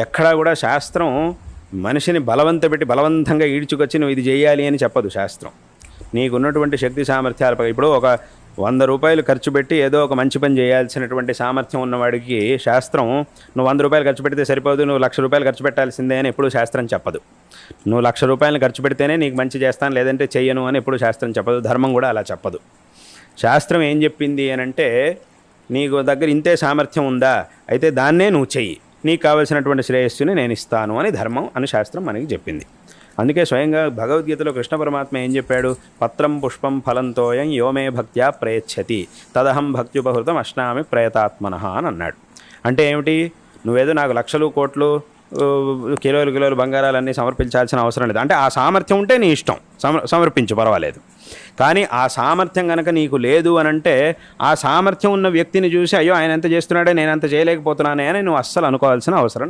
ఎక్కడా కూడా శాస్త్రం మనిషిని బలవంతంగా ఈడ్చుకొచ్చి నువ్వు ఇది చేయాలి అని చెప్పదు శాస్త్రం. నీకున్నటువంటి శక్తి సామర్థ్యాలపై ఇప్పుడు ఒక 100 రూపాయలు ఖర్చు పెట్టి ఏదో ఒక మంచి పని చేయాల్సినటువంటి సామర్థ్యం ఉన్నవాడికి శాస్త్రం నువ్వు 100 రూపాయలు ఖర్చు పెడితే సరిపోదు, నువ్వు 1,00,000 రూపాయలు ఖర్చు పెట్టాల్సిందే అని ఎప్పుడు శాస్త్రం చెప్పదు. నువ్వు 1,00,000 రూపాయలు ఖర్చు పెడితేనే నీకు మంచి చేస్తాను, లేదంటే చెయ్యను అని ఎప్పుడు శాస్త్రం చెప్పదు. ధర్మం కూడా అలా చెప్పదు. శాస్త్రం ఏం చెప్పింది అని అంటే, నీకు దగ్గర ఇంతే సామర్థ్యం ఉందా, అయితే దాన్నే నువ్వు చెయ్యి, నీకు కావలసినటువంటి శ్రేయస్సుని నేను ఇస్తాను అని ధర్మం అని శాస్త్రం మనకి చెప్పింది. అందుకే స్వయంగా భగవద్గీతలో కృష్ణ పరమాత్మ ఏం చెప్పాడు? పత్రం పుష్పం ఫలంతోయం యోమే భక్త్యా ప్రయచ్చతి తదహం భక్త్యుపహృతం అశ్నామి ప్రయతాత్మనః అని అన్నాడు. అంటే ఏమిటి? నువ్వేదో నాకు లక్షలు కోట్లు కిలోలు బంగారాలన్నీ సమర్పించాల్సిన అవసరం లేదు. అంటే ఆ సామర్థ్యం ఉంటే నీ ఇష్టం, సమర్పించు, పర్వాలేదు. కానీ ఆ సామర్థ్యం కనుక నీకు లేదు అని అంటే, ఆ సామర్థ్యం ఉన్న వ్యక్తిని చూసి అయ్యో ఆయన ఎంత చేస్తున్నాడే నేను అంత చేయలేకపోతున్నానే అని నువ్వు అస్సలు అనుకోవాల్సిన అవసరం లేదు.